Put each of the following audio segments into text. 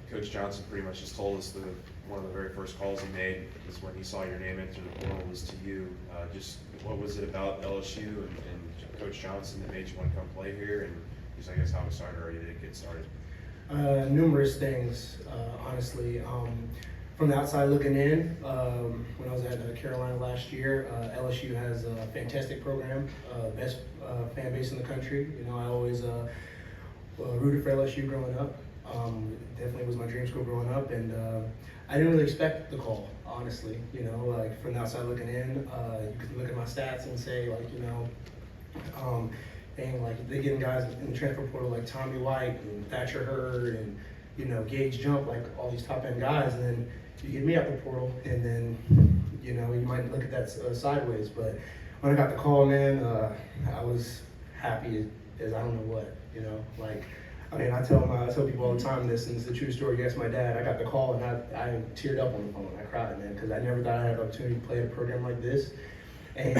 Coach Johnson pretty much just told us one of the very first calls he made was when he saw your name enter the portal was to you. Just what was it about LSU and Coach Johnson that made you want to come play here? And just, I guess, how excited are you to get started? Numerous things, honestly. From the outside looking in, when I was at Carolina last year, LSU has a fantastic program, best fan base in the country. You know, I always rooted for LSU growing up. Definitely was my dream school growing up, and I didn't really expect the call, honestly. You know, like from the outside looking in, you could look at my stats and say, like, you know, dang, like they're getting guys in the transfer portal like Tommy White and Thatcher Hurd and, you know, Gage Jump, like all these top end guys, and then you get me out the portal, and then, you know, you might look at that sideways. But when I got the call, man, I was happy as I don't know what, you know, like. I mean, I tell people all the time this, and it's a true story. You ask my dad, I got the call and I teared up on the phone. I cried, man, because I never thought I had an opportunity to play a program like this. And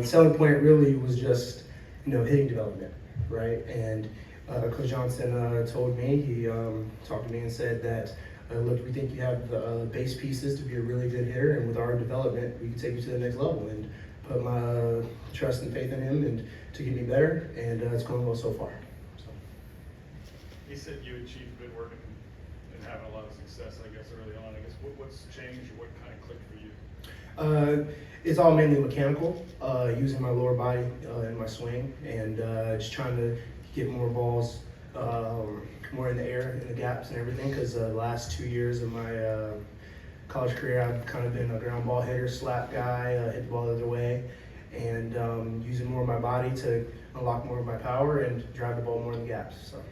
the selling point really was just, you know, hitting development, right? And Coach Johnson told me, he talked to me and said that, look, we think you have the base pieces to be a really good hitter, and with our development, we can take you to the next level. And put my trust and faith in him and to get me better, and it's going well so far. He said you achieved good work and having a lot of success, I guess, early on. I guess what's changed or what kind of clicked for you? It's all mainly mechanical, using my lower body in my swing, and just trying to get more balls more in the air, in the gaps and everything, because the last 2 years of my college career, I've kind of been a ground ball hitter, slap guy, hit the ball the other way, and using more of my body to unlock more of my power and drive the ball more in the gaps. So.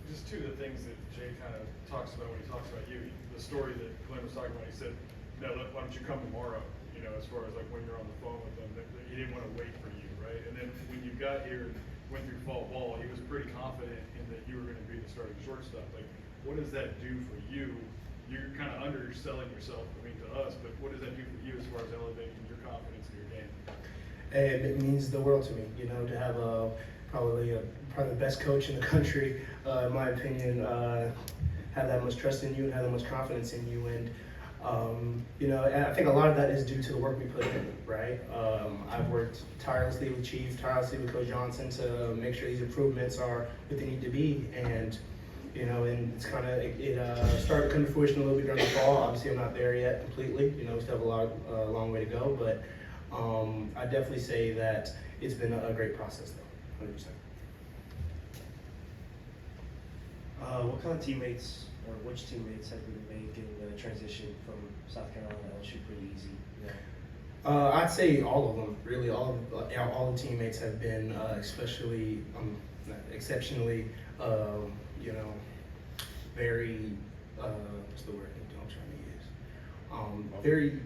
Just two of the things that Jay kind of talks about when he talks about you, the story that Glenn was talking about, he said, no, look, why don't you come tomorrow, you know, as far as like when you're on the phone with them, that he didn't want to wait for you, right? And then when you got here and went through fall ball, he was pretty confident in that you were going to be the starting shortstop. Like, what does that do for you? You're kind of underselling yourself, I mean, to us, but what does that do for you as far as elevating your confidence in your game? And it means the world to me, you know, to have probably the best coach in the country, in my opinion, have that much trust in you and have that much confidence in you. And, you know, and I think a lot of that is due to the work we put in, right? I've worked tirelessly with Chief, tirelessly with Coach Johnson to make sure these improvements are what they need to be. And, you know, and it's kind of, it started to come to fruition a little bit during the fall. Obviously, I'm not there yet completely. You know, we still have a long way to go. But I definitely say that it's been a great process, though, 100%. What kind of teammates, or which teammates have been making the transition from South Carolina to LSU pretty easy? Yeah. I'd say all of them, really. All the teammates have been exceptionally, you know, very, what's the word I'm trying to use? Very,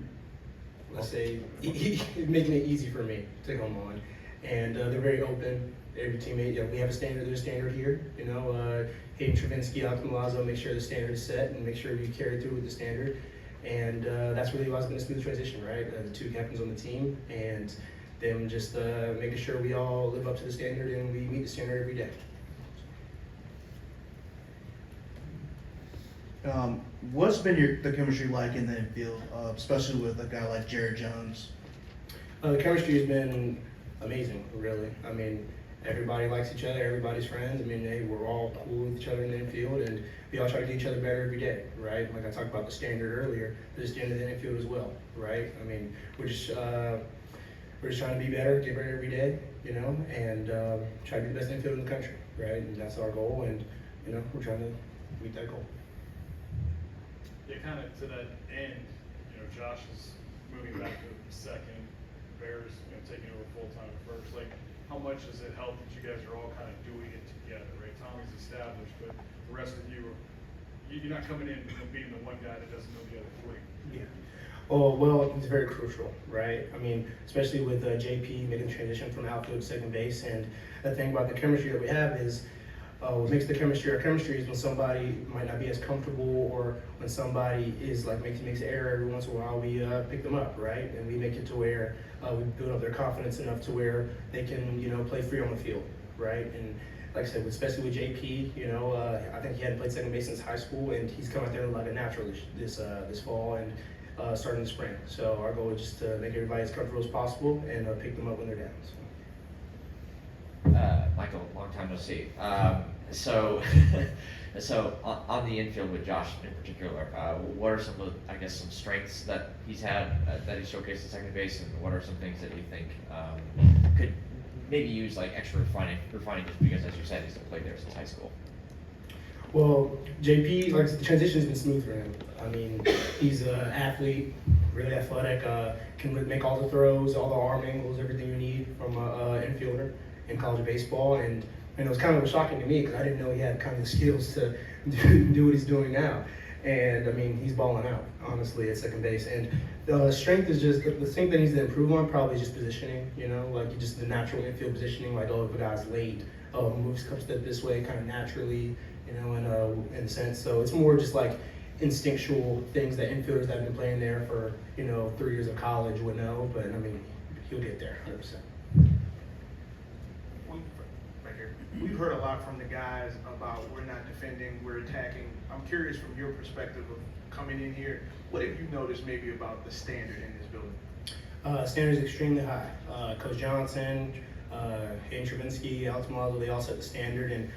let's say, making it easy for me to come on. And they're very open. Every teammate, you know, we have a standard, there's a standard here, you know, Hayden Travinsky, Alex Milazzo, make sure the standard is set and make sure we carry through with the standard. And that's really what's going to smooth transition, right? The two captains on the team, and them just making sure we all live up to the standard and we meet the standard every day. What's been the chemistry like in the infield, especially with a guy like Jared Jones? The chemistry has been amazing, really. I mean, everybody likes each other, everybody's friends. I mean, we're all cool with each other in the infield, and we all try to get each other better every day, right? Like I talked about the standard earlier, there's a standard in the infield as well, right? I mean, we're just trying to be better, get better every day, you know, and try to be the best infield in the country, right? And that's our goal, and, you know, we're trying to meet that goal. Yeah, kind of to that end, you know, Josh is moving back to second, Bears, you know, taking over full-time at first. Like, how much does it help that you guys are all kind of doing it together, right? Tommy's established, but the rest of you you're not coming in and being the one guy that doesn't know the other three. Yeah. Oh, well, it's very crucial, right? I mean, especially with JP making the transition from outfield to second base. And the thing about the chemistry that we have is what makes the chemistry our chemistry is when somebody might not be as comfortable, or when somebody is like makes an error every once in a while, we pick them up, right? And we make it to where we build up their confidence enough to where they can, you know, play free on the field, right? And like I said, especially with JP, you know, I think he hadn't played second base since high school, and he's come out there like a natural this fall and starting in the spring. So our goal is just to make everybody as comfortable as possible and pick them up when they're down. So. Michael, long time no see. So, so on the infield with Josh in particular, what are some of, I guess, some strengths that he's had that he showcased at second base, and what are some things that you think could maybe use like extra refining just because, as you said, he's played there since high school? Well, JP, like the transition's been smooth for him. I mean, he's an athlete, really athletic, can make all the throws, all the arm angles, everything you need from an infielder in college baseball. And it was kind of shocking to me because I didn't know he had kind of the skills to do what he's doing now. And I mean, he's balling out, honestly, at second base. And the strength is just, the thing that needs to improve on probably just positioning, you know, like just the natural infield positioning, like, oh, if a guy's late, moves comes this way kind of naturally, you know, in a sense. So it's more just like instinctual things that infielders that have been playing there for, you know, 3 years of college would know. But I mean, he'll get there 100%. We've heard a lot from the guys about we're not defending, we're attacking. I'm curious from your perspective of coming in here, what have you noticed maybe about the standard in this building? Standard is extremely high. Coach Johnson, Hayden Travinsky, Alex Malazzo, they all set the standard. And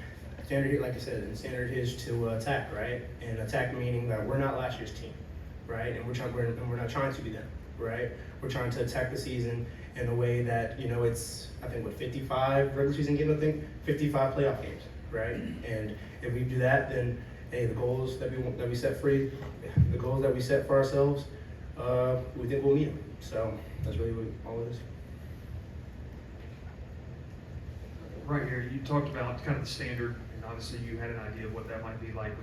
standard, like I said, the standard is to attack, right? And attack meaning that we're not last year's team, right? And we're not trying to be them, right? We're trying to attack the season in a way that, you know, it's, I think, 55 regular season games, I think, 55 playoff games, right? And if we do that, then, hey, the goals that we set for ourselves, we think we'll meet them. So that's really what all it is. Right here, you talked about kind of the standard, and obviously you had an idea of what that might be like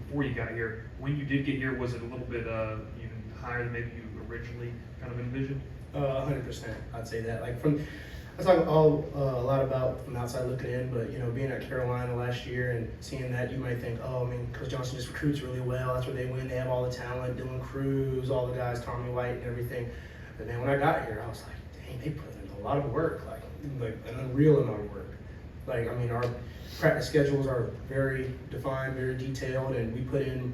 before you got here. When you did get here, was it a little bit even higher than maybe you originally kind of envisioned? 100%, I'd say that. Like I talk a lot about from the outside looking in, but you know, being at Carolina last year and seeing that, you might think, oh, I mean, Coach Johnson just recruits really well. That's where they win. They have all the talent, Dylan Cruz, all the guys, Tommy White, and everything. But then when I got here, I was like, dang, they put in a lot of work, like an unreal amount of work. Like, I mean, our practice schedules are very defined, very detailed, and we put in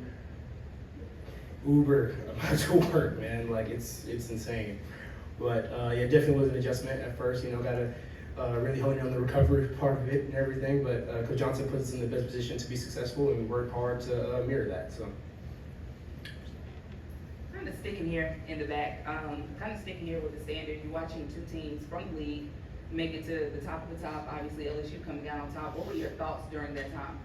uber amounts of work, man. Like it's insane. But yeah, definitely was an adjustment at first. You know, got to really hone in on the recovery part of it and everything. But Coach Johnson puts us in the best position to be successful, and we work hard to mirror that. So. Kind of sticking here in the back, kind of sticking here with the standard. You're watching two teams from the league make it to the top of the top. Obviously, LSU coming down on top. What were your thoughts during that time?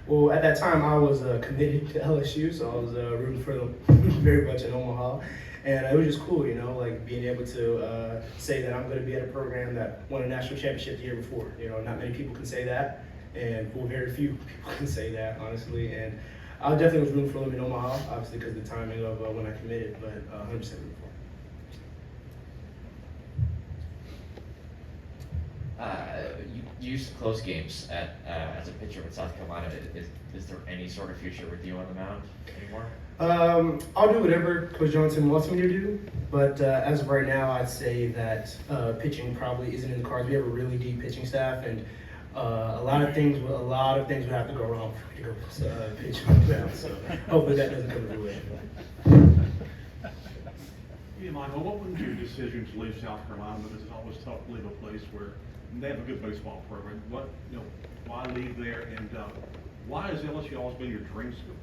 Well, at that time, I was committed to LSU, so I was rooting for them very much in Omaha. And it was just cool, you know, like being able to say that I'm going to be at a program that won a national championship the year before. You know, not many people can say that, and well, very few people can say that, honestly. And I definitely was rooting for them in Omaha, obviously because of the timing of when I committed, but 100% rooting for them. You used to close games as a pitcher with South Carolina. Is there any sort of future with you on the mound anymore? I'll do whatever Coach Johnson wants me to do, but as of right now, I'd say that pitching probably isn't in the cards. We have a really deep pitching staff, and a lot of things would have to go wrong for me to go pitch on the mound. So hopefully that doesn't come through it. Yeah, Michael, what was your decision to leave South Carolina? Because it's always tough to leave a place where they have a good baseball program. What, you know, why leave there, and why has LSU always been your dream school?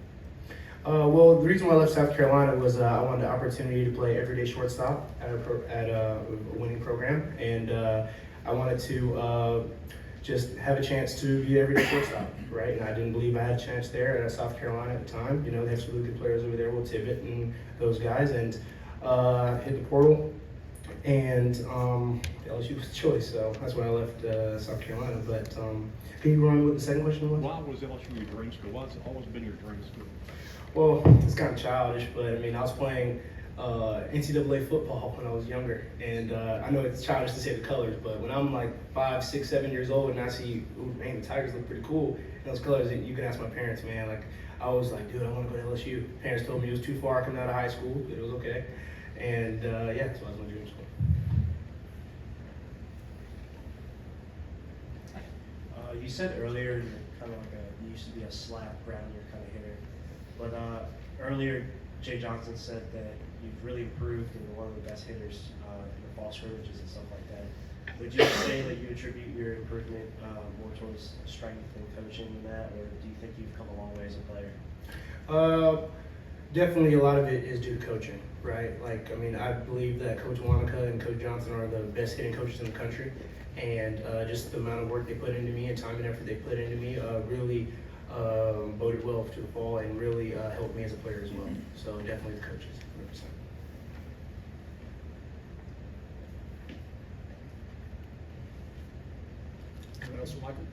Well, the reason why I left South Carolina was I wanted the opportunity to play everyday shortstop at a winning program, and I wanted to just have a chance to be everyday shortstop, right? And I didn't believe I had a chance there at South Carolina at the time. You know, they have some really good players over there, Will Tibbett and those guys, and hit the portal, and LSU was the choice, so that's why I left South Carolina. But can you remind me what the second question was? Why was LSU your dream school? Why's it always been your dream school? Well, it's kind of childish, but I mean, I was playing NCAA football when I was younger, and I know it's childish to say the colors, but when I'm like 5, 6, 7 years old and I see, ooh, man, the Tigers look pretty cool, and those colors, you can ask my parents, man, like, I was like, dude, I want to go to LSU. Parents told me it was too far coming out of high school, but it was okay, and yeah, that's why I was my dream school. You said earlier you're kind of like you used to be a slap grounder kind of hitter, but earlier Jay Johnson said that you've really improved and you're one of the best hitters in the fall scrimmages and stuff like that. Would you say that you attribute your improvement more towards strength and coaching than that, or do you think you've come a long way as a player? Definitely a lot of it is due to coaching, right? Like, I mean, I believe that Coach Wanaka and Coach Johnson are the best hitting coaches in the country. And just the amount of work they put into me and time and effort they put into me really boded well to the fall and really helped me as a player as well. So definitely the coaches, 100%. Anyone else from Michael?